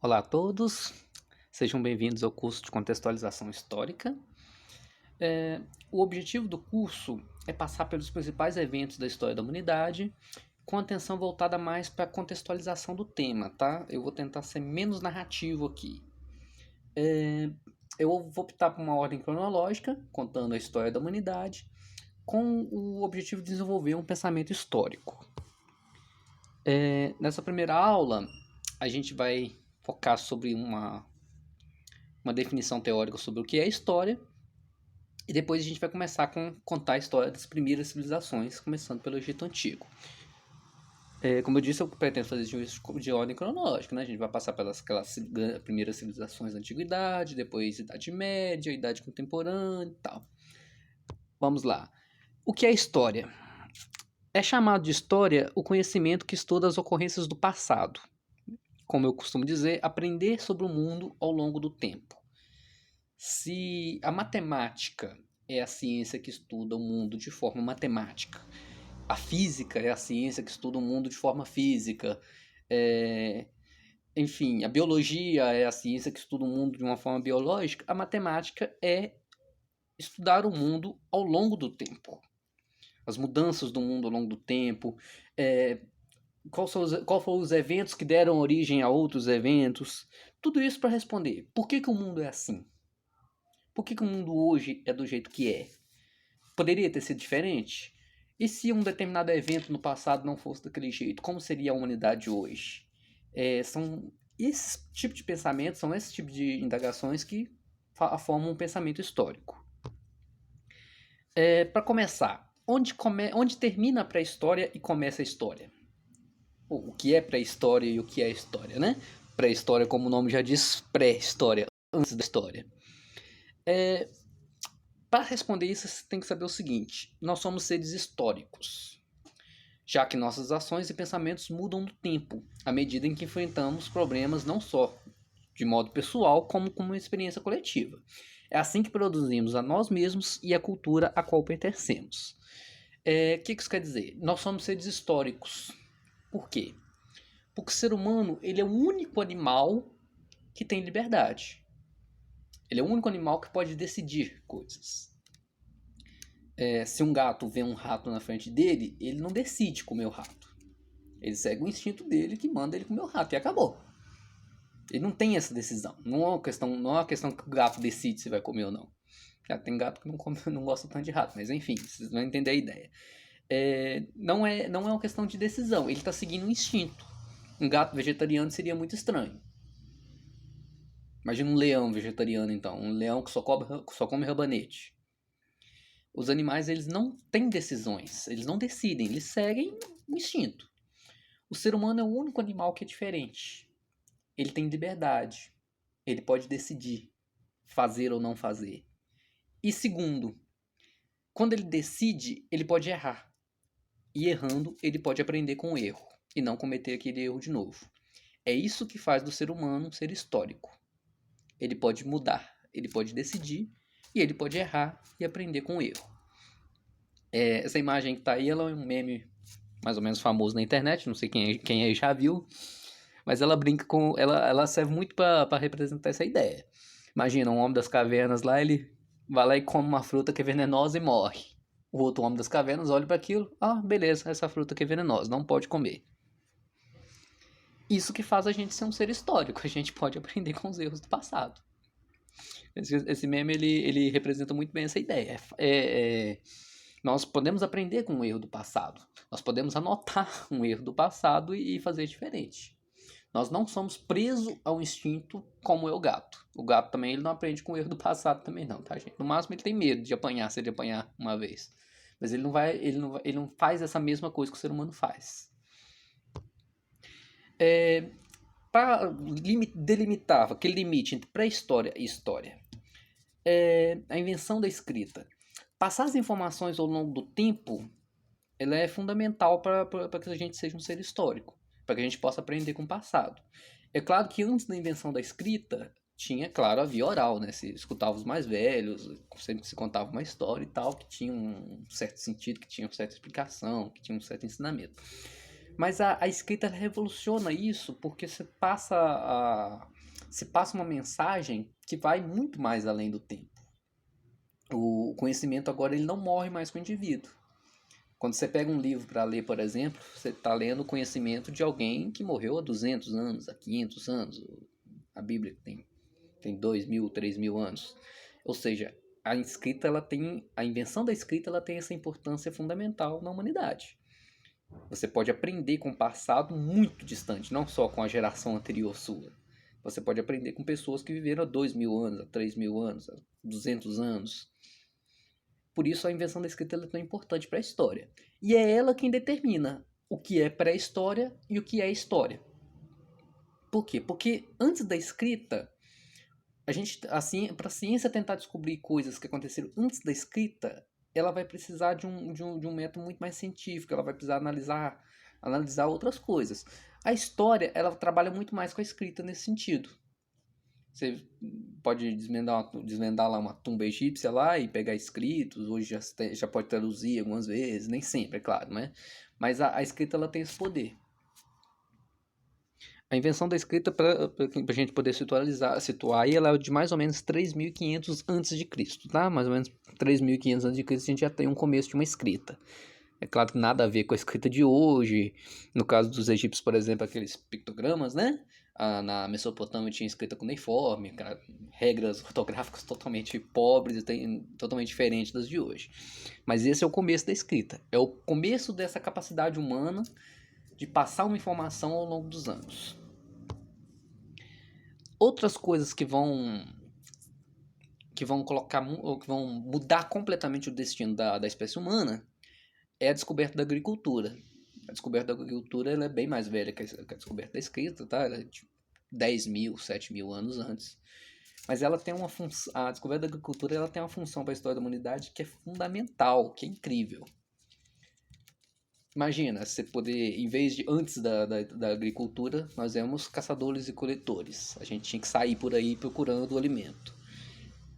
Olá a todos, sejam bem-vindos ao curso de Contextualização Histórica. O objetivo do curso é passar pelos principais eventos da história da humanidade, com atenção voltada mais para a contextualização do tema, tá? Eu vou tentar ser menos narrativo aqui. Eu vou optar por uma ordem cronológica, contando a história da humanidade, com o objetivo de desenvolver um pensamento histórico. Nessa primeira aula, a gente vai focar sobre uma definição teórica sobre o que é história, e depois a gente vai começar a contar a história das primeiras civilizações, começando pelo Egito Antigo. Como eu disse, eu pretendo fazer de ordem cronológica, né? A gente vai passar pelas primeiras civilizações da Antiguidade, depois Idade Média, Idade Contemporânea e tal. Vamos lá. O que é história? É chamado de história o conhecimento que estuda as ocorrências do passado. Como eu costumo dizer, aprender sobre o mundo ao longo do tempo. Se a matemática é a ciência que estuda o mundo de forma matemática, a física é a ciência que estuda o mundo de forma física, enfim, a biologia é a ciência que estuda o mundo de uma forma biológica, a matemática é estudar o mundo ao longo do tempo. As mudanças do mundo ao longo do tempo, qual foram os eventos que deram origem a outros eventos, tudo isso para responder por que o mundo é assim? Por que o mundo hoje é do jeito que é? Poderia ter sido diferente? E se um determinado evento no passado não fosse daquele jeito, como seria a humanidade hoje? São esse tipo de pensamentos, são esse tipo de indagações que formam um pensamento histórico. Para começar, onde termina a pré-história e começa a história? O que é pré-história e o que é história, né? Pré-história, como o nome já diz, pré-história, antes da história. Para responder isso, você tem que saber o seguinte: nós somos seres históricos, já que nossas ações e pensamentos mudam no tempo, à medida em que enfrentamos problemas não só de modo pessoal, como com uma experiência coletiva. É assim que produzimos a nós mesmos e a cultura a qual pertencemos. O que isso quer dizer? Nós somos seres históricos. Por quê? Porque o ser humano ele é o único animal que tem liberdade. Ele é o único animal que pode decidir coisas. Se um gato vê um rato na frente dele, ele não decide comer o rato. Ele segue o instinto dele que manda ele comer o rato e acabou. Ele não tem essa decisão. Não é uma questão que o gato decide se vai comer ou não. Já tem gato que não gosta tanto de rato, mas enfim, vocês vão entender a ideia. Não é uma questão de decisão, ele está seguindo um instinto. Um gato vegetariano seria muito estranho. Imagina um leão vegetariano, então. Um leão que só come rabanete. Os animais, eles não têm decisões. Eles não decidem, eles seguem o instinto. O ser humano é o único animal que é diferente. Ele tem liberdade. Ele pode decidir fazer ou não fazer. E segundo, quando ele decide, ele pode errar. E errando, ele pode aprender com o erro. E não cometer aquele erro de novo. É isso que faz do ser humano um ser histórico. Ele pode mudar, ele pode decidir, e ele pode errar e aprender com o erro. Essa imagem que está aí, ela é um meme mais ou menos famoso na internet, não sei quem aí já viu, mas ela brinca com... Ela serve muito para representar essa ideia. Imagina, um homem das cavernas lá, ele vai lá e come uma fruta que é venenosa e morre. O outro homem das cavernas olha para aquilo, beleza, essa fruta que é venenosa, não pode comer. Isso que faz a gente ser um ser histórico, a gente pode aprender com os erros do passado. Esse meme, ele representa muito bem essa ideia. Nós podemos aprender com o erro do passado. Nós podemos anotar um erro do passado e fazer diferente. Nós não somos presos ao instinto como é o gato. O gato também ele não aprende com o erro do passado também não, tá, gente? No máximo ele tem medo de apanhar, se ele apanhar uma vez. Mas ele não faz essa mesma coisa que o ser humano faz. Para delimitar aquele limite entre pré-história e história, a invenção da escrita. Passar as informações ao longo do tempo, ela é fundamental para que a gente seja um ser histórico, para que a gente possa aprender com o passado. É claro que antes da invenção da escrita, tinha, claro, a via oral, né? Se escutava os mais velhos, sempre se contava uma história e tal, que tinha um certo sentido, que tinha uma certa explicação, que tinha um certo ensinamento. Mas a escrita revoluciona isso porque você passa uma mensagem que vai muito mais além do tempo. O conhecimento agora ele não morre mais com o indivíduo. Quando você pega um livro para ler, por exemplo, você está lendo o conhecimento de alguém que morreu há 200 anos, há 500 anos. A Bíblia tem 2.000, 3.000 anos. Ou seja, a invenção da escrita ela tem essa importância fundamental na humanidade. Você pode aprender com o passado muito distante, não só com a geração anterior sua. Você pode aprender com pessoas que viveram há 2.000 anos, há 3.000 anos, há 200 anos. Por isso a invenção da escrita é tão importante para a história. E é ela quem determina o que é pré-história e o que é história. Por quê? Porque antes da escrita, assim, para a ciência tentar descobrir coisas que aconteceram antes da escrita, ela vai precisar de um método muito mais científico, ela vai precisar analisar outras coisas. A história, ela trabalha muito mais com a escrita nesse sentido. Você pode desvendar lá uma tumba egípcia lá e pegar escritos, hoje já pode traduzir algumas vezes, nem sempre, é claro, né? Mas a escrita ela tem esse poder. A invenção da escrita, para a gente poder situar aí, ela é de mais ou menos 3.500 a.C., tá? Mais ou menos 3.500 a.C. a gente já tem um começo de uma escrita. É claro que nada a ver com a escrita de hoje. No caso dos egípcios, por exemplo, aqueles pictogramas, né? Na Mesopotâmia tinha escrita cuneiforme, regras ortográficas totalmente pobres e totalmente diferentes das de hoje. Mas esse é o começo da escrita. É o começo dessa capacidade humana de passar uma informação ao longo dos anos. Outras coisas que vão colocar, ou que vão mudar completamente o destino da espécie humana é a descoberta da agricultura. A descoberta da agricultura ela é bem mais velha que a descoberta da escrita, tá? Ela é de 10.000, 7.000 anos antes. Mas ela tem uma função, a descoberta da agricultura ela tem uma função para a história da humanidade que é fundamental, que é incrível. Imagina, você poder, em vez de antes da agricultura, nós éramos caçadores e coletores. A gente tinha que sair por aí procurando o alimento.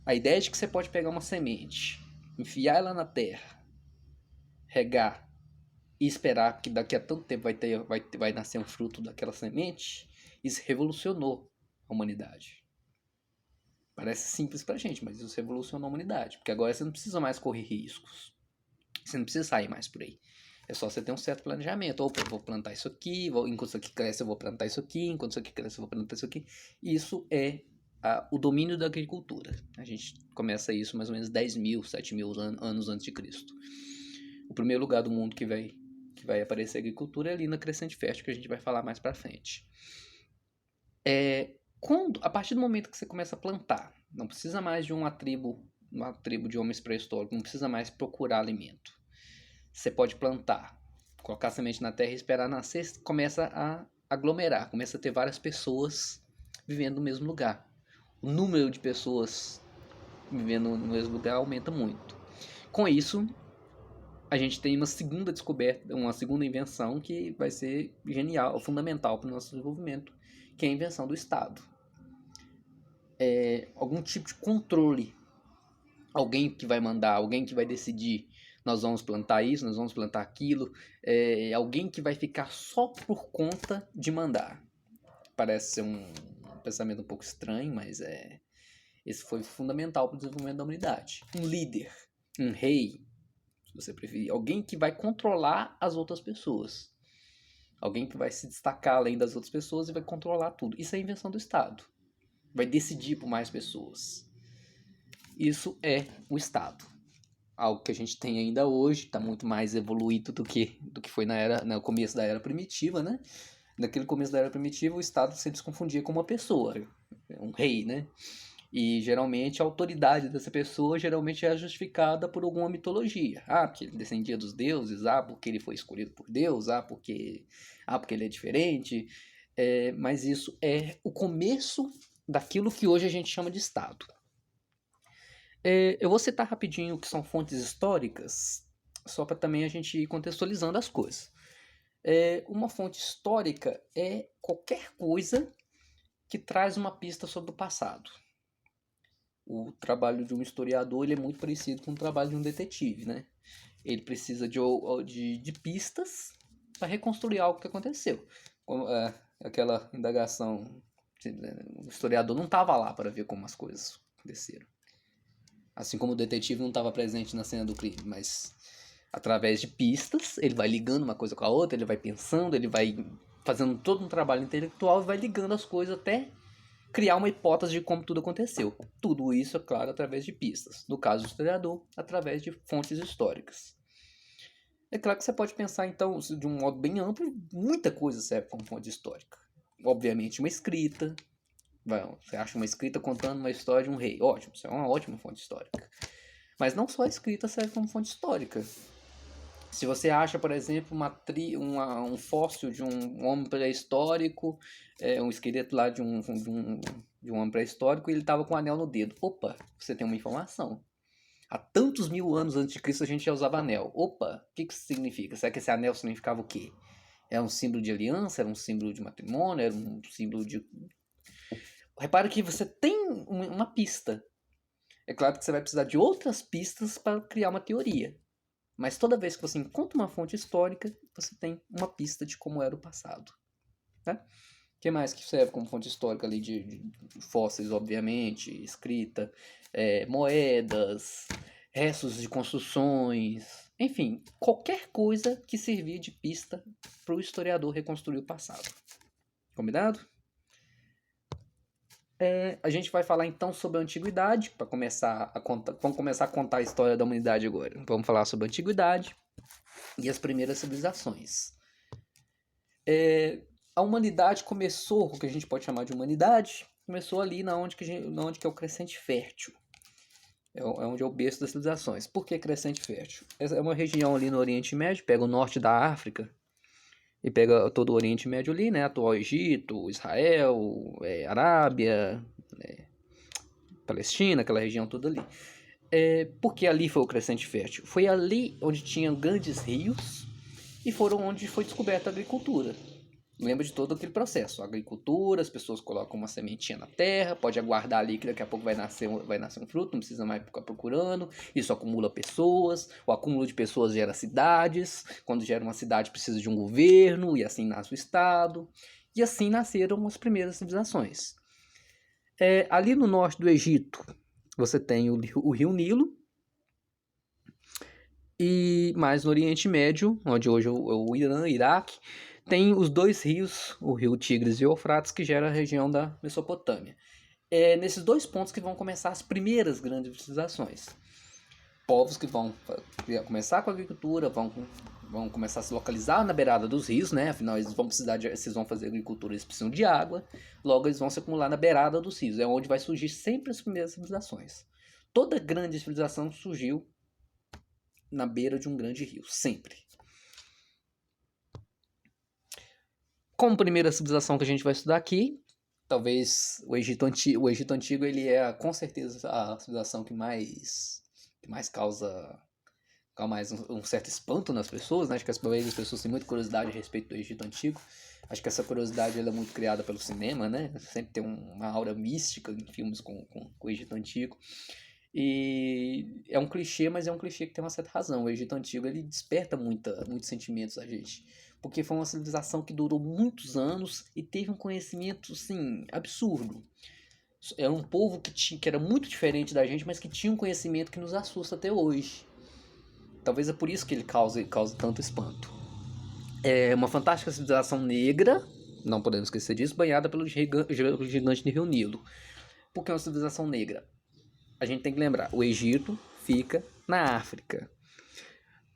A ideia de que você pode pegar uma semente, enfiar ela na terra, regar e esperar que daqui a tanto tempo vai nascer um fruto daquela semente, isso revolucionou a humanidade. Parece simples pra gente, mas isso revolucionou a humanidade. Porque agora você não precisa mais correr riscos. Você não precisa sair mais por aí. É só você ter um certo planejamento. Opa, eu vou plantar isso aqui, enquanto isso aqui cresce eu vou plantar isso aqui, enquanto isso aqui cresce eu vou plantar isso aqui. Isso é o domínio da agricultura. A gente começa isso mais ou menos 10.000, 7.000 anos antes de Cristo. O primeiro lugar do mundo que vai aparecer a agricultura é ali na Crescente Fértil, que a gente vai falar mais pra frente. A partir do momento que você começa a plantar, não precisa mais de uma tribo de homens pré-históricos, não precisa mais procurar alimento. Você pode plantar, colocar a semente na terra e esperar nascer, começa a aglomerar, começa a ter várias pessoas vivendo no mesmo lugar. O número de pessoas vivendo no mesmo lugar aumenta muito. Com isso, a gente tem uma segunda descoberta, uma segunda invenção que vai ser genial, fundamental para o nosso desenvolvimento, que é a invenção do Estado. Algum tipo de controle. Alguém que vai mandar, alguém que vai decidir, nós vamos plantar isso, nós vamos plantar aquilo. Alguém que vai ficar só por conta de mandar. Parece ser um pensamento um pouco estranho, mas esse foi fundamental para o desenvolvimento da humanidade. Um líder, um rei, se você preferir. Alguém que vai controlar as outras pessoas. Alguém que vai se destacar além das outras pessoas e vai controlar tudo. Isso é a invenção do Estado. Vai decidir por mais pessoas. Isso é o Estado. Algo que a gente tem ainda hoje, está muito mais evoluído do que foi no começo da Era Primitiva, né? Naquele começo da Era Primitiva, o Estado sempre se confundia com uma pessoa, um rei, né? E geralmente a autoridade dessa pessoa geralmente é justificada por alguma mitologia. Porque ele descendia dos deuses, porque ele foi escolhido por Deus, porque ele é diferente. Mas isso é o começo daquilo que hoje a gente chama de Estado. Eu vou citar rapidinho o que são fontes históricas, só para também a gente ir contextualizando as coisas. Uma fonte histórica é qualquer coisa que traz uma pista sobre o passado. O trabalho de um historiador ele é muito parecido com o trabalho de um detetive, né? Ele precisa de pistas para reconstruir algo que aconteceu. Como, aquela indagação, o historiador não estava lá para ver como as coisas aconteceram. Assim como o detetive não estava presente na cena do crime, mas através de pistas, ele vai ligando uma coisa com a outra, ele vai pensando, ele vai fazendo todo um trabalho intelectual e vai ligando as coisas até criar uma hipótese de como tudo aconteceu. Tudo isso, é claro, através de pistas. No caso do historiador, através de fontes históricas. É claro que você pode pensar, então, de um modo bem amplo, muita coisa serve como fonte histórica. Obviamente, uma escrita. Você acha uma escrita contando uma história de um rei. Ótimo, isso é uma ótima fonte histórica. Mas não só a escrita serve como fonte histórica. Se você acha, por exemplo, um fóssil de um homem pré-histórico, um esqueleto lá de um homem pré-histórico, e ele estava com um anel no dedo. Opa, você tem uma informação. Há tantos mil anos antes de Cristo a gente já usava anel. Opa, o que isso significa? Será que esse anel significava o quê? Era um símbolo de aliança? Era um símbolo de matrimônio? Era um símbolo de... Repara que você tem uma pista. É claro que você vai precisar de outras pistas para criar uma teoria. Mas toda vez que você encontra uma fonte histórica, você tem uma pista de como era o passado. Né? O que mais que serve como fonte histórica ali de fósseis, obviamente, escrita, moedas, restos de construções, enfim, qualquer coisa que servir de pista para o historiador reconstruir o passado. Combinado? A gente vai falar então sobre a antiguidade, para começar a contar. Vamos começar a contar a história da humanidade agora. Vamos falar sobre a antiguidade e as primeiras civilizações. A humanidade começou, o que a gente pode chamar de humanidade, começou ali na onde que é o crescente fértil. É onde é o berço das civilizações. Por que crescente fértil? Essa é uma região ali no Oriente Médio, pega o norte da África e pega todo o Oriente Médio ali, né? Atual Egito, Israel, Arábia, Palestina, aquela região toda ali. Porque ali foi o crescente fértil? Foi ali onde tinham grandes rios e foram onde foi descoberta a agricultura. Lembra de todo aquele processo. A agricultura, as pessoas colocam uma sementinha na terra, pode aguardar ali que daqui a pouco vai nascer um fruto, não precisa mais ficar procurando. Isso acumula pessoas, o acúmulo de pessoas gera cidades. Quando gera uma cidade precisa de um governo, e assim nasce o Estado. E assim nasceram as primeiras civilizações. Ali no norte do Egito, você tem o rio Nilo. E mais no Oriente Médio, onde hoje é o Irã, Iraque, tem os dois rios, o rio Tigres e o Eufrates, que gera a região da Mesopotâmia. É nesses dois pontos que vão começar as primeiras grandes civilizações. Povos que vão começar com a agricultura, vão começar a se localizar na beirada dos rios, né? Afinal, eles vão fazer agricultura, eles precisam de água. Logo, eles vão se acumular na beirada dos rios. É onde vai surgir sempre as primeiras civilizações. Toda grande civilização surgiu na beira de um grande rio, sempre. Como primeira civilização que a gente vai estudar aqui, talvez o Egito Antigo ele é com certeza a civilização que mais causa mais um certo espanto nas pessoas, né? Acho que as pessoas têm muita curiosidade a respeito do Egito Antigo. Acho que essa curiosidade ela é muito criada pelo cinema, né? Sempre tem uma aura mística em filmes com o Egito Antigo. E é um clichê, mas é um clichê que tem uma certa razão. O Egito Antigo ele desperta muitos sentimentos a gente. Porque foi uma civilização que durou muitos anos e teve um conhecimento, assim, absurdo. Era um povo que era muito diferente da gente, mas que tinha um conhecimento que nos assusta até hoje. Talvez é por isso que ele causa tanto espanto. É uma fantástica civilização negra, não podemos esquecer disso, banhada pelo gigante do Rio Nilo. Por que uma civilização negra? A gente tem que lembrar, o Egito fica na África.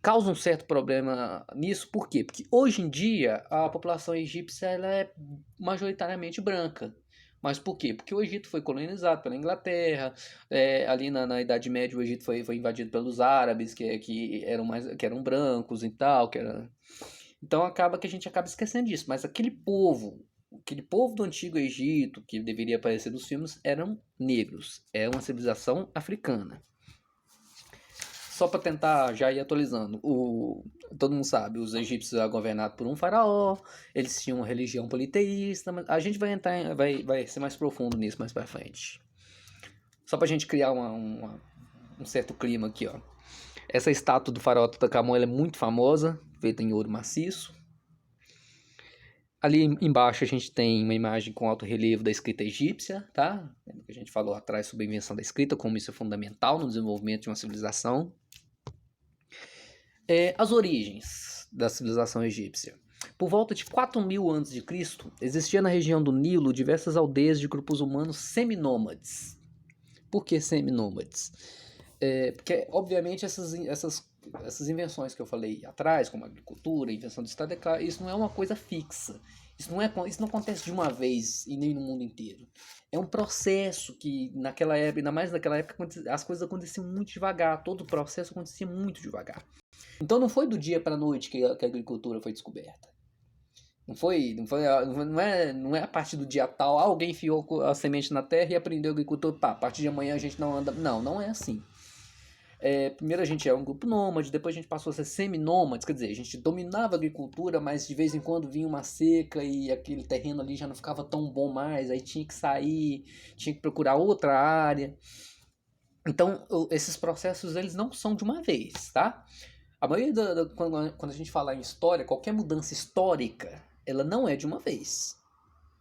Causa um certo problema nisso, por quê? Porque hoje em dia a população egípcia ela é majoritariamente branca. Mas por quê? Porque o Egito foi colonizado pela Inglaterra, ali na Idade Média o Egito foi invadido pelos árabes, que eram brancos e tal, Então acaba que a gente acaba esquecendo disso. Mas aquele povo do Antigo Egito, que deveria aparecer nos filmes, eram negros. É uma civilização africana. Só para tentar já ir atualizando, todo mundo sabe, os egípcios eram governados por um faraó, eles tinham uma religião politeísta, mas a gente vai ser mais profundo nisso mais para frente. Só pra gente criar um certo clima aqui, ó. Essa estátua do faraó Tutankhamon ela é muito famosa, feita em ouro maciço. Ali embaixo a gente tem uma imagem com alto relevo da escrita egípcia, tá? Lembra que a gente falou atrás sobre a invenção da escrita, como isso é fundamental no desenvolvimento de uma civilização. As origens da civilização egípcia. Por volta de 4.000 a.C., existia na região do Nilo diversas aldeias de grupos humanos seminômades. Por que seminômades? Porque, obviamente, essas invenções que eu falei atrás, como a agricultura, a invenção do Estado, isso não é uma coisa fixa. Isso não acontece de uma vez e nem no mundo inteiro. É um processo que, naquela época, ainda mais naquela época, as coisas aconteciam muito devagar. Todo o processo acontecia muito devagar. Então não foi do dia para a noite que a agricultura foi descoberta. Não é a partir do dia tal, alguém enfiou a semente na terra e aprendeu a agricultura, pá, a partir de amanhã a gente não anda. Não é assim. Primeiro a gente era um grupo nômade, depois a gente passou a ser seminômades, quer dizer, a gente dominava a agricultura, mas de vez em quando vinha uma seca e aquele terreno ali já não ficava tão bom mais, aí tinha que sair, tinha que procurar outra área. Então, esses processos eles não são de uma vez, tá? A maioria quando a gente fala em história, qualquer mudança histórica, ela não é de uma vez,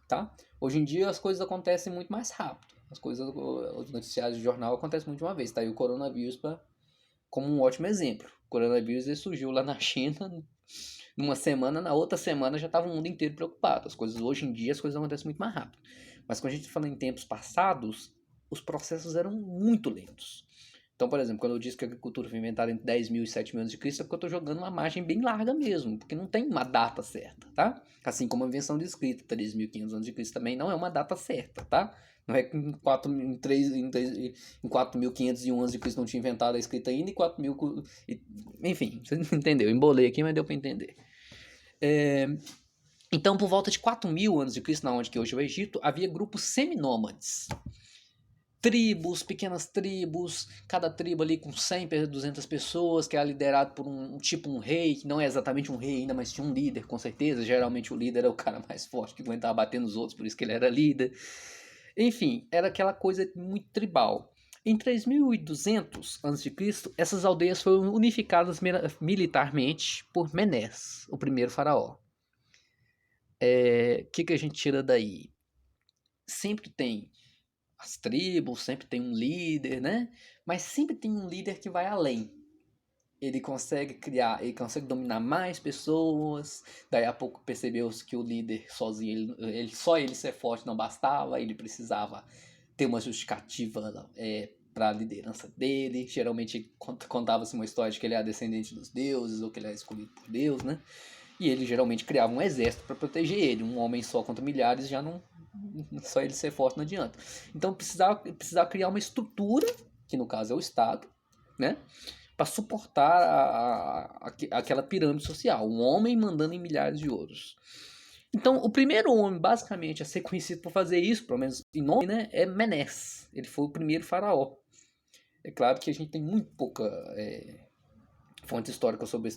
tá? Hoje em dia as coisas acontecem muito mais rápido. Os noticiários de jornal acontecem muito de uma vez, tá? E o coronavírus como um ótimo exemplo. O coronavírus ele surgiu lá na China numa semana, na outra semana já estava o mundo inteiro preocupado. Hoje em dia as coisas acontecem muito mais rápido. Mas quando a gente fala em tempos passados, os processos eram muito lentos. Então, por exemplo, quando eu disse que a agricultura foi inventada entre 10.000 e 7.000 anos de Cristo, é porque eu estou jogando uma margem bem larga mesmo, porque não tem uma data certa, tá? Assim como a invenção de escrita, 3.500 anos de Cristo também não é uma data certa, tá? Não é que em 4.501 anos de Cristo não tinha inventado a escrita ainda, e 4.000... Enfim, você entendeu, embolei aqui, mas deu para entender. Então, por volta de 4.000 anos de Cristo, na onde que hoje é o Egito, havia grupos seminômades. Tribos, pequenas tribos, cada tribo ali com 100, 200 pessoas, que era liderado por um rei, que não é exatamente um rei ainda, mas tinha um líder, com certeza. Geralmente o líder era o cara mais forte que aguentava bater nos outros, por isso que ele era líder. Enfim, era aquela coisa muito tribal. Em 3.200 a.C., essas aldeias foram unificadas militarmente por Menés, o primeiro faraó. Que a gente tira daí? Sempre tem as tribos, sempre tem um líder, né? Mas sempre tem um líder que vai além. Ele consegue dominar mais pessoas. Daí a pouco percebeu-se que o líder sozinho, só ele ser forte não bastava, ele precisava ter uma justificativa para a liderança dele. Geralmente contava-se uma história de que ele era descendente dos deuses ou que ele era escolhido por Deus, né? E ele geralmente criava um exército para proteger ele. Um homem só contra milhares já não. Só ele ser forte não adianta. Então precisava criar uma estrutura, que no caso é o Estado, né? Para suportar aquela pirâmide social. Um homem mandando em milhares de outros. Então, o primeiro homem, basicamente, a ser conhecido por fazer isso, pelo menos em nome, né, é Menés. Ele foi o primeiro faraó. É claro que a gente tem muito pouca fonte histórica sobre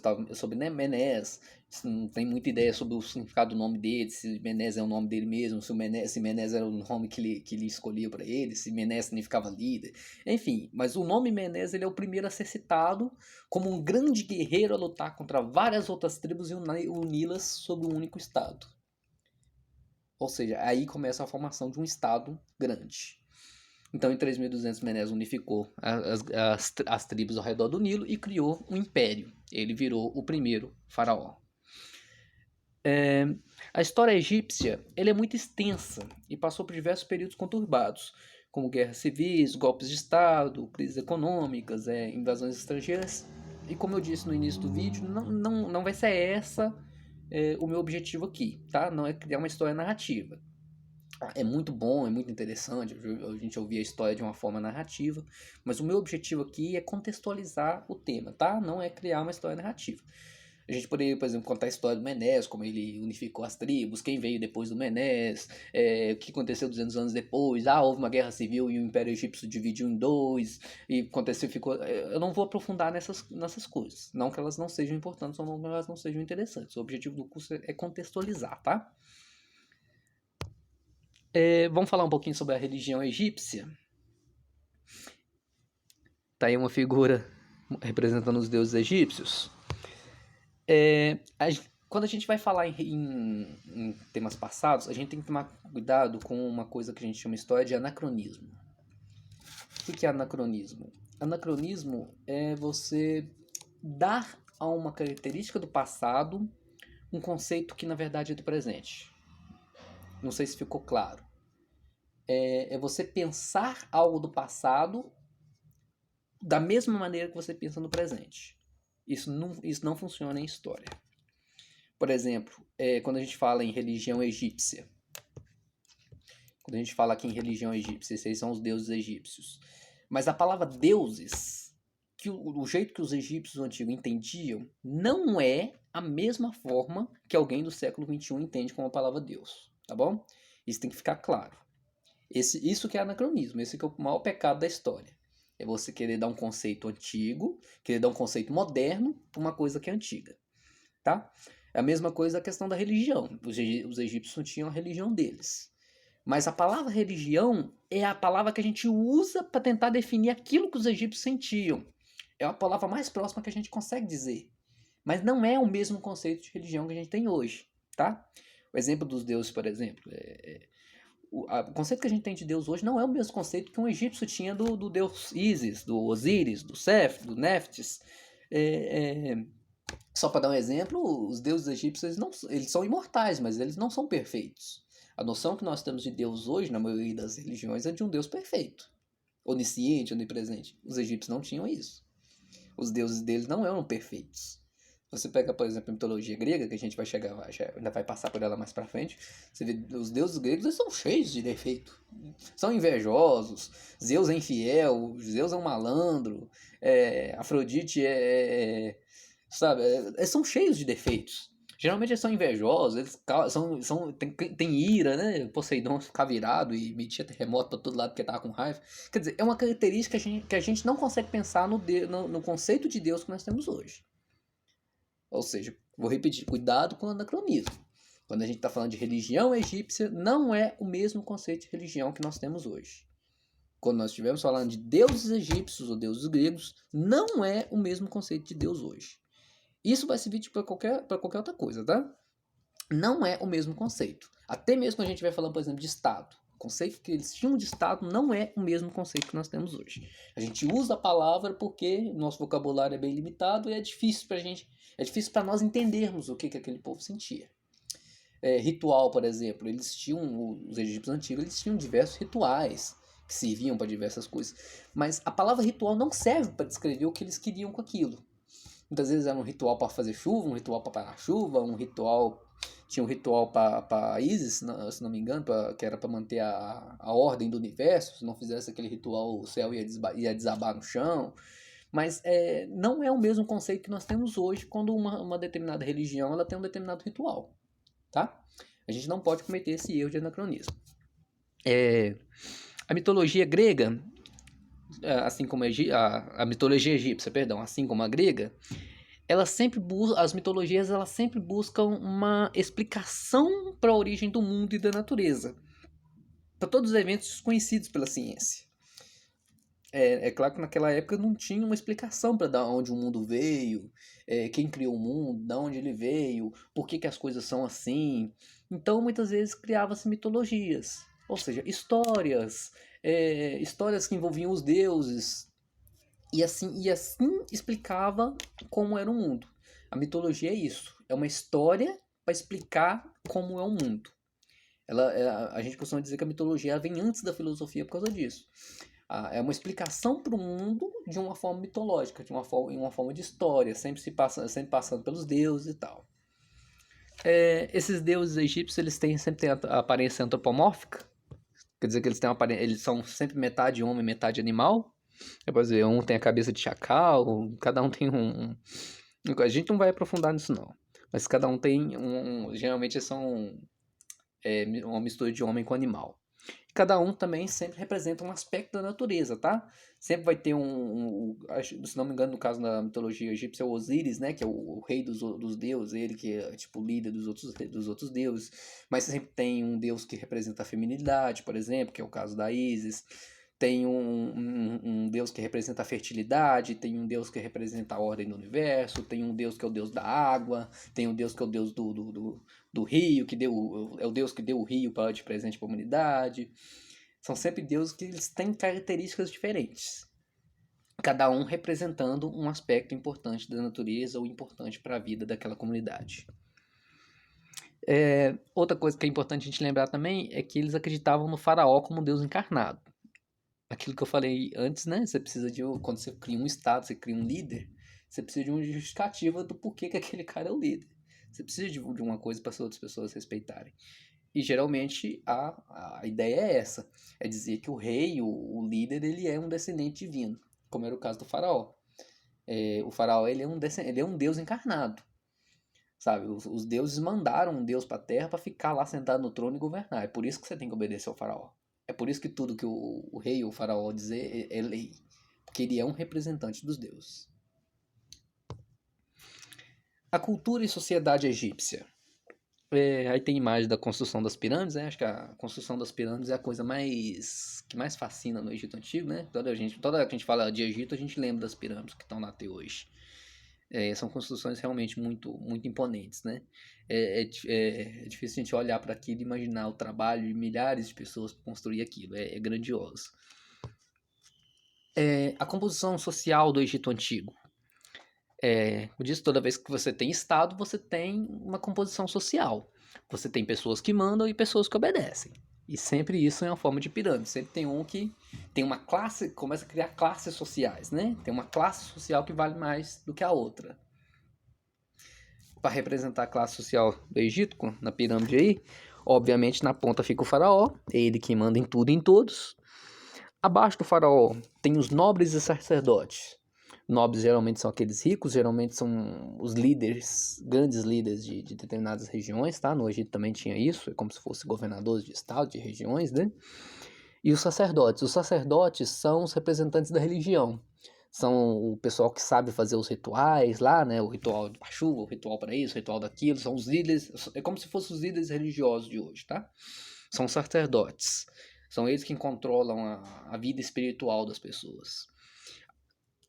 Menés. Não tem muita ideia sobre o significado do nome dele, se Menés é o nome dele mesmo, se Menés era o nome que ele escolhia para ele, se Menés significava líder. Enfim, mas o nome Menés ele é o primeiro a ser citado como um grande guerreiro a lutar contra várias outras tribos e uni-las sob um único estado. Ou seja, aí começa a formação de um estado grande. Então, em 3.200, Menés unificou as tribos ao redor do Nilo e criou um império. Ele virou o primeiro faraó. A história egípcia é muito extensa e passou por diversos períodos conturbados, como guerras civis, golpes de Estado, crises econômicas, invasões estrangeiras. E como eu disse no início do vídeo, não vai ser essa o meu objetivo aqui, tá? Não é criar uma história narrativa. É muito bom, é muito interessante a gente ouvir a história de uma forma narrativa, mas o meu objetivo aqui é contextualizar o tema, tá? Não é criar uma história narrativa. A gente poderia, por exemplo, contar a história do Menés, como ele unificou as tribos, quem veio depois do Menés, o que aconteceu 200 anos depois, houve uma guerra civil e o Império Egípcio dividiu em dois, e aconteceu, ficou... Eu não vou aprofundar nessas coisas, não que elas não sejam importantes ou não que elas não sejam interessantes. O objetivo do curso é contextualizar, tá? Vamos falar um pouquinho sobre a religião egípcia. Tá aí uma figura representando os deuses egípcios. Quando a gente vai falar em temas passados, a gente tem que tomar cuidado com uma coisa que a gente chama história de anacronismo. O que é anacronismo? Anacronismo é você dar a uma característica do passado um conceito que na verdade é do presente. Não sei se ficou claro. É você pensar algo do passado da mesma maneira que você pensa no presente. Isso não funciona em história. Por exemplo, quando a gente fala em religião egípcia. Quando a gente fala aqui em religião egípcia, esses são os deuses egípcios. Mas a palavra deuses, que o jeito que os egípcios antigos entendiam, não é a mesma forma que alguém do século XXI entende como a palavra Deus. Tá bom? Isso tem que ficar claro. Isso que é anacronismo, esse que é o maior pecado da história. É você querer dar um conceito antigo, querer dar um conceito moderno para uma coisa que é antiga. Tá? É a mesma coisa a questão da religião. Os egípcios não tinham a religião deles. Mas a palavra religião é a palavra que a gente usa para tentar definir aquilo que os egípcios sentiam. É a palavra mais próxima que a gente consegue dizer. Mas não é o mesmo conceito de religião que a gente tem hoje. Tá? O exemplo dos deuses, por exemplo, o conceito que a gente tem de Deus hoje não é o mesmo conceito que um egípcio tinha do deus Ísis, do Osíris, do Seth, do Neftis. Só para dar um exemplo, os deuses egípcios eles são imortais, mas eles não são perfeitos. A noção que nós temos de Deus hoje, na maioria das religiões, é de um Deus perfeito, onisciente, onipresente. Os egípcios não tinham isso. Os deuses deles não eram perfeitos. Você pega, por exemplo, a mitologia grega, que a gente vai chegar, ainda vai passar por ela mais pra frente, você vê, os deuses gregos eles são cheios de defeito. São invejosos, Zeus é infiel, Zeus é um malandro, Afrodite sabe, são cheios de defeitos. Geralmente eles são invejosos, eles têm ira, né? Poseidon ficava virado e metia terremoto pra todo lado porque tava com raiva. Quer dizer, é uma característica que a gente não consegue pensar no conceito de Deus que nós temos hoje. Ou seja, vou repetir, cuidado com o anacronismo. Quando a gente está falando de religião egípcia, não é o mesmo conceito de religião que nós temos hoje. Quando nós estivermos falando de deuses egípcios ou deuses gregos, não é o mesmo conceito de Deus hoje. Isso vai servir para qualquer outra coisa, tá? Não é o mesmo conceito. Até mesmo quando a gente vai falando, por exemplo, de Estado. O conceito que eles tinham de Estado não é o mesmo conceito que nós temos hoje. A gente usa a palavra porque nosso vocabulário é bem limitado e é difícil para nós entendermos o que aquele povo sentia. Ritual, por exemplo, os egípcios antigos, eles tinham diversos rituais que serviam para diversas coisas. Mas a palavra ritual não serve para descrever o que eles queriam com aquilo. Muitas vezes era um ritual para fazer chuva, um ritual para parar a chuva, tinha um ritual para Isis, se não me engano, que era para manter a ordem do universo. Se não fizesse aquele ritual, o céu ia desabar no chão. Mas não é o mesmo conceito que nós temos hoje quando uma determinada religião ela tem um determinado ritual. Tá? A gente não pode cometer esse erro de anacronismo. A mitologia grega, assim como a mitologia egípcia, perdão, assim como a grega, as mitologias elas sempre buscam uma explicação para a origem do mundo e da natureza, para todos os eventos desconhecidos pela ciência. É claro que naquela época não tinha uma explicação para de onde o mundo veio, quem criou o mundo, de onde ele veio, por que as coisas são assim. Então muitas vezes criava-se mitologias, ou seja, histórias que envolviam os deuses, e assim explicava como era o mundo. A mitologia é isso, é uma história para explicar como é o mundo. A gente costuma dizer que a mitologia vem antes da filosofia por causa disso. É uma explicação para o mundo de uma forma mitológica, em uma forma de história, sempre passando pelos deuses e tal. Esses deuses egípcios sempre têm a aparência antropomórfica, quer dizer que eles são sempre metade homem, metade animal. Por exemplo, um tem a cabeça de chacal, cada um tem a gente não vai aprofundar nisso não, mas cada um tem geralmente são uma mistura de homem com animal. Cada um também sempre representa um aspecto da natureza, tá? Sempre vai ter se não me engano, no caso da mitologia egípcia, é o Osíris, né? Que é o rei dos deuses, ele que é tipo o líder dos outros deuses. Mas sempre tem um deus que representa a feminilidade, por exemplo, que é o caso da Ísis. tem um Deus que representa a fertilidade, tem um Deus que representa a ordem do universo, tem um Deus que é o Deus da água, tem um Deus que é o Deus do rio, é o Deus que deu o rio de presente para a humanidade. São sempre deuses que eles têm características diferentes, cada um representando um aspecto importante da natureza ou importante para a vida daquela comunidade. Outra coisa que é importante a gente lembrar também é que eles acreditavam no faraó como Deus encarnado. Aquilo que eu falei antes, né? Você precisa quando você cria um estado, você cria um líder, você precisa de uma justificativa do porquê que aquele cara é o líder. Você precisa de uma coisa para as outras pessoas respeitarem. E geralmente a ideia é essa, é dizer que o rei, o líder, ele é um descendente divino, como era o caso do faraó. O faraó ele é um deus encarnado, sabe? Os deuses mandaram um deus para a terra para ficar lá sentado no trono e governar. É por isso que você tem que obedecer ao faraó. É por isso que tudo que o rei ou o faraó dizer é lei. Porque ele é um representante dos deuses. A cultura e sociedade egípcia. Aí tem imagem da construção das pirâmides, né? Acho que a construção das pirâmides é a coisa que mais fascina no Egito Antigo, né? Toda vez que a gente fala de Egito, a gente lembra das pirâmides que estão lá até hoje. São construções realmente muito, muito imponentes, né? É difícil a gente olhar para aquilo e imaginar o trabalho de milhares de pessoas para construir aquilo. É grandioso. A composição social do Egito Antigo. Como disse, toda vez que você tem Estado, você tem uma composição social. Você tem pessoas que mandam e pessoas que obedecem. E sempre isso é uma forma de pirâmide. Sempre tem um que tem uma classe, começa a criar classes sociais, né? Tem uma classe social que vale mais do que a outra. Para representar a classe social do Egito, na pirâmide aí, obviamente na ponta fica o faraó, é ele que manda em tudo e em todos. Abaixo do faraó tem os nobres e sacerdotes. Nobres geralmente são aqueles ricos, geralmente são os líderes, grandes líderes de determinadas regiões, tá? No Egito também tinha isso, é como se fossem governadores de estado, de regiões, né? E os sacerdotes são os representantes da religião. São o pessoal que sabe fazer os rituais lá, né? O ritual da chuva, o ritual para isso, o ritual daquilo. São os líderes, é como se fossem os líderes religiosos de hoje, tá? São os sacerdotes. São eles que controlam a vida espiritual das pessoas.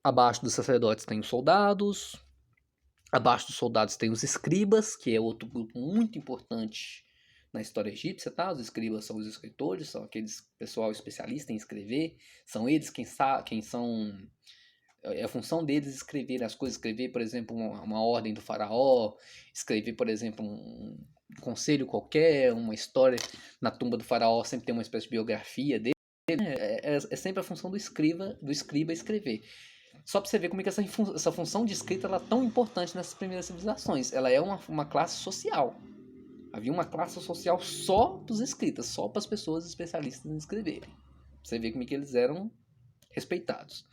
Abaixo dos sacerdotes tem os soldados. Abaixo dos soldados tem os escribas, que é outro grupo muito importante na história egípcia, tá? Os escribas são os escritores, são aqueles pessoal especialista em escrever. São eles quem são... É a função deles escrever as coisas, escrever, por exemplo, uma ordem do faraó, escrever, por exemplo, um conselho qualquer, uma história. Na tumba do faraó sempre tem uma espécie de biografia dele. É sempre a função do escriba escrever. Só para você ver como é que essa função de escrita ela é tão importante nessas primeiras civilizações. Ela é uma classe social. Havia uma classe social só para os escritas, só para as pessoas especialistas em escreverem. Pra você ver como é que eles eram respeitados.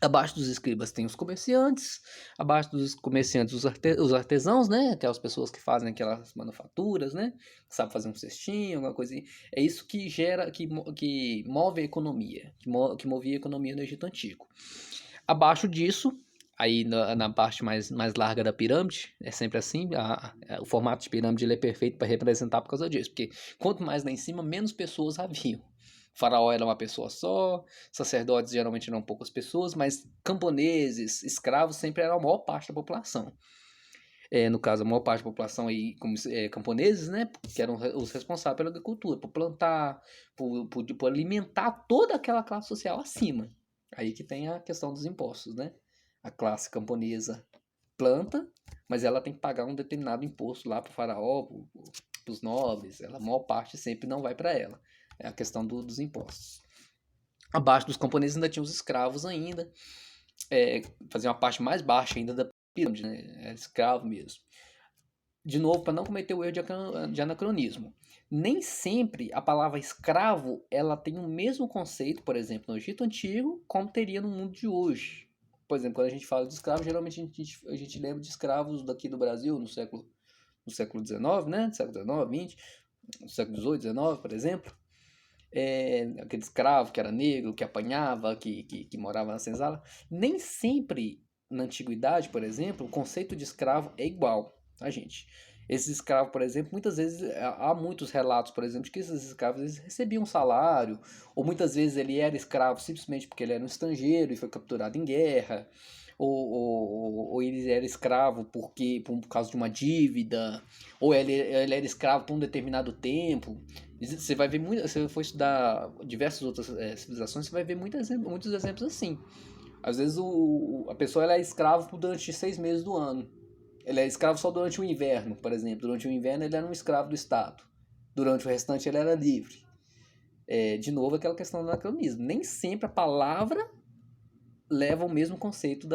Abaixo dos escribas tem os comerciantes, abaixo dos comerciantes os artesãos, né? Aquelas pessoas que fazem aquelas manufaturas, né? Que sabem fazer um cestinho, alguma coisinha. É isso que gera, que move a economia, que movia a economia no Egito Antigo. Abaixo disso, aí na parte mais larga da pirâmide, é sempre assim, o formato de pirâmide ele é perfeito para representar por causa disso, porque quanto mais lá em cima, menos pessoas haviam. O faraó era uma pessoa só, sacerdotes geralmente eram poucas pessoas, mas camponeses, escravos sempre eram a maior parte da população. No caso, a maior parte da população aí, como camponeses, né, que eram os responsáveis pela agricultura, por plantar, por alimentar toda aquela classe social acima. Aí que tem a questão dos impostos, né? A classe camponesa planta, mas ela tem que pagar um determinado imposto lá para o faraó, para os nobres. A maior parte sempre não vai para ela. É a questão dos impostos. Abaixo dos camponeses ainda tinha os escravos ainda. Fazia uma parte mais baixa ainda da pirâmide, né? Era escravo mesmo. De novo, para não cometer o erro de anacronismo. Nem sempre a palavra escravo ela tem o mesmo conceito, por exemplo, no Egito Antigo, como teria no mundo de hoje. Por exemplo, quando a gente fala de escravo, geralmente a gente lembra de escravos daqui do Brasil no século XIX, né? No século XIX, XX, no século XVIII, XIX, por exemplo. Aquele escravo que era negro, que apanhava, que morava na senzala. Nem sempre, na antiguidade, por exemplo, o conceito de escravo é igual, tá, gente? Esses escravos, por exemplo, muitas vezes, há muitos relatos, por exemplo, de que esses escravos eles recebiam um salário, ou muitas vezes ele era escravo simplesmente porque ele era um estrangeiro e foi capturado em guerra, ou ele era escravo por causa de uma dívida, ou ele era escravo por um determinado tempo. Você vai ver muito, se você for estudar diversas outras civilizações, você vai ver muitos exemplos assim. Às vezes a pessoa ela é escravo durante 6 meses do ano. Ele é escravo só durante o inverno, por exemplo. Durante o inverno ele era um escravo do Estado. Durante o restante ele era livre. De novo, aquela questão do anacronismo. Nem sempre a palavra leva o mesmo conceito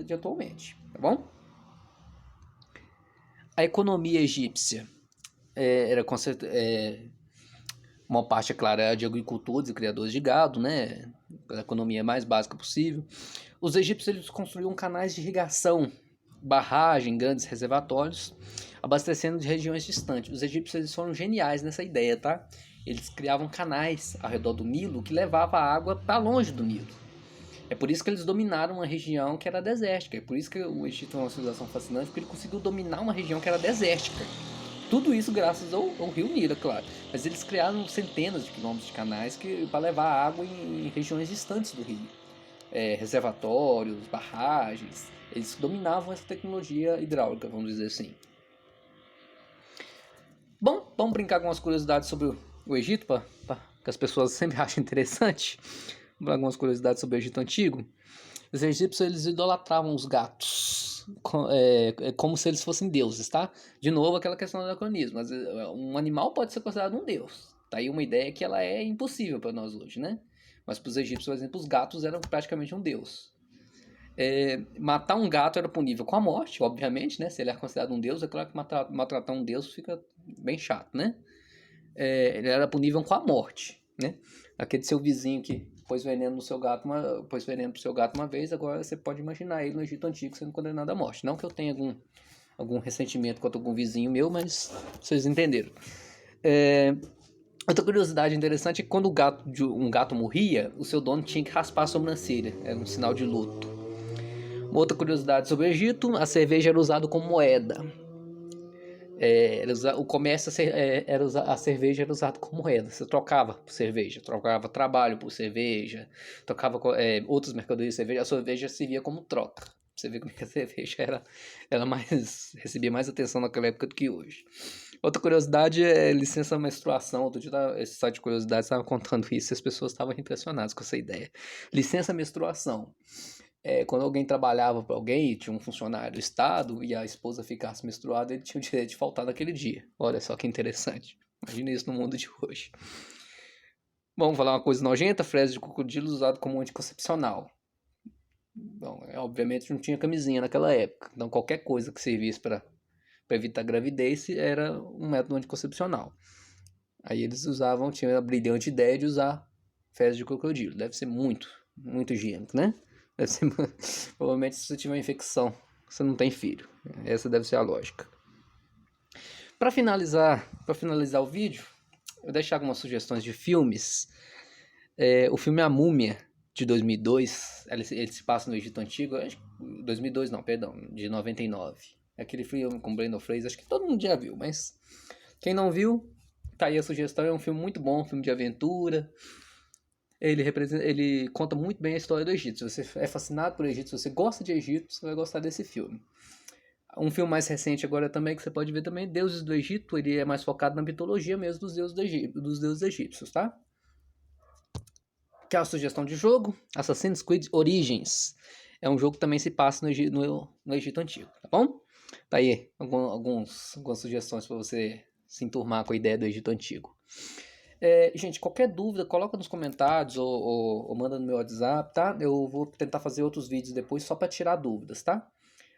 de atualmente. Tá bom? A economia egípcia era uma parte, é claro, era de agricultores e criadores de gado, né? A economia mais básica possível. Os egípcios eles construíam canais de irrigação, barragem, grandes reservatórios, abastecendo de regiões distantes. Os egípcios eles foram geniais nessa ideia, tá? Eles criavam canais ao redor do Nilo que levava a água para longe do Nilo. É por isso que eles dominaram uma região que era desértica. É por isso que o Egito é uma civilização fascinante, porque ele conseguiu dominar uma região que era desértica. Tudo isso graças ao rio Nilo, é claro. Mas eles criaram centenas de quilômetros de canais para levar água em regiões distantes do rio. Reservatórios, barragens. Eles dominavam essa tecnologia hidráulica, vamos dizer assim. Bom, vamos brincar com umas curiosidades sobre o Egito, que as pessoas sempre acham interessante. Algumas curiosidades sobre o Egito Antigo. Os egípcios eles idolatravam os gatos como se eles fossem deuses, tá? De novo, aquela questão do anacronismo. Um animal pode ser considerado um deus. Tá aí uma ideia que ela é impossível para nós hoje, né? Mas para os egípcios, por exemplo, os gatos eram praticamente um deus. Matar um gato era punível com a morte, obviamente, né? Se ele era considerado um deus, é claro que maltratar um deus fica bem chato, né? Ele era punível com a morte, né? Aquele seu vizinho que pôs veneno pro seu gato uma vez, agora você pode imaginar ele no Egito Antigo sendo condenado à morte. Não que eu tenha algum ressentimento contra algum vizinho meu, mas vocês entenderam. Outra curiosidade interessante é que quando um gato morria, o seu dono tinha que raspar a sobrancelha, era um sinal de luto. Uma outra curiosidade sobre o Egito, a cerveja era usada como moeda. O comércio a cerveja era usada como moeda. Você trocava por cerveja, trocava trabalho por cerveja, trocava outras mercadorias de cerveja. A cerveja servia como troca. Você vê como que a cerveja recebia mais atenção naquela época do que hoje. Outra curiosidade é licença menstruação. Outro dia esse site de curiosidades estava contando isso e as pessoas estavam impressionadas com essa ideia. Licença menstruação. Quando alguém trabalhava para alguém, tinha um funcionário do Estado e a esposa ficasse menstruada, ele tinha o direito de faltar naquele dia. Olha só que interessante. Imagina isso no mundo de hoje. Vamos falar uma coisa nojenta: fezes de crocodilo usado como anticoncepcional. Bom, obviamente não tinha camisinha naquela época, então qualquer coisa que servisse para evitar gravidez era um método anticoncepcional. Aí eles tinha a brilhante ideia de usar fezes de crocodilo. Deve ser muito, muito higiênico, né? Provavelmente se você tiver uma infecção, você não tem filho. Essa deve ser a lógica. Para finalizar o vídeo, eu vou deixar algumas sugestões de filmes. O filme A Múmia, de 2002, ele se passa no Egito Antigo. 2002 não, perdão, de 99. Aquele filme com Brendan Fraser, acho que todo mundo já viu, mas quem não viu, tá aí a sugestão. É um filme muito bom, um filme de aventura. Ele conta muito bem a história do Egito. Se você é fascinado por Egito, se você gosta de Egito, você vai gostar desse filme. Um filme mais recente agora também, que você pode ver também, Deuses do Egito. Ele é mais focado na mitologia mesmo dos deuses egípcios, tá? Que é uma sugestão de jogo, Assassin's Creed Origins. É um jogo que também se passa no Egito Antigo, tá bom? Tá aí algumas sugestões para você se enturmar com a ideia do Egito Antigo. Gente, qualquer dúvida, coloca nos comentários ou manda no meu WhatsApp, tá? Eu vou tentar fazer outros vídeos depois só para tirar dúvidas, tá?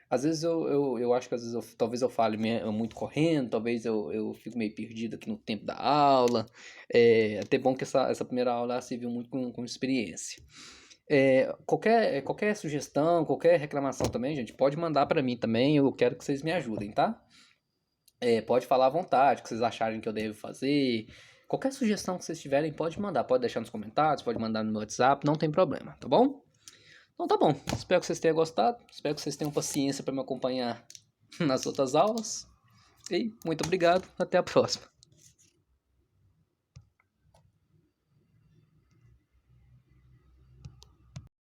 Às vezes eu acho que talvez eu fale muito correndo, talvez eu fico meio perdido aqui no tempo da aula. É até bom que essa primeira aula serviu muito com experiência. Qualquer sugestão, qualquer reclamação também, gente, pode mandar para mim também. Eu quero que vocês me ajudem, tá? Pode falar à vontade, o que vocês acharem que eu devo fazer. Qualquer sugestão que vocês tiverem, pode mandar. Pode deixar nos comentários, pode mandar no meu WhatsApp, não tem problema, tá bom? Então tá bom. Espero que vocês tenham gostado. Espero que vocês tenham paciência para me acompanhar nas outras aulas. E muito obrigado, até a próxima.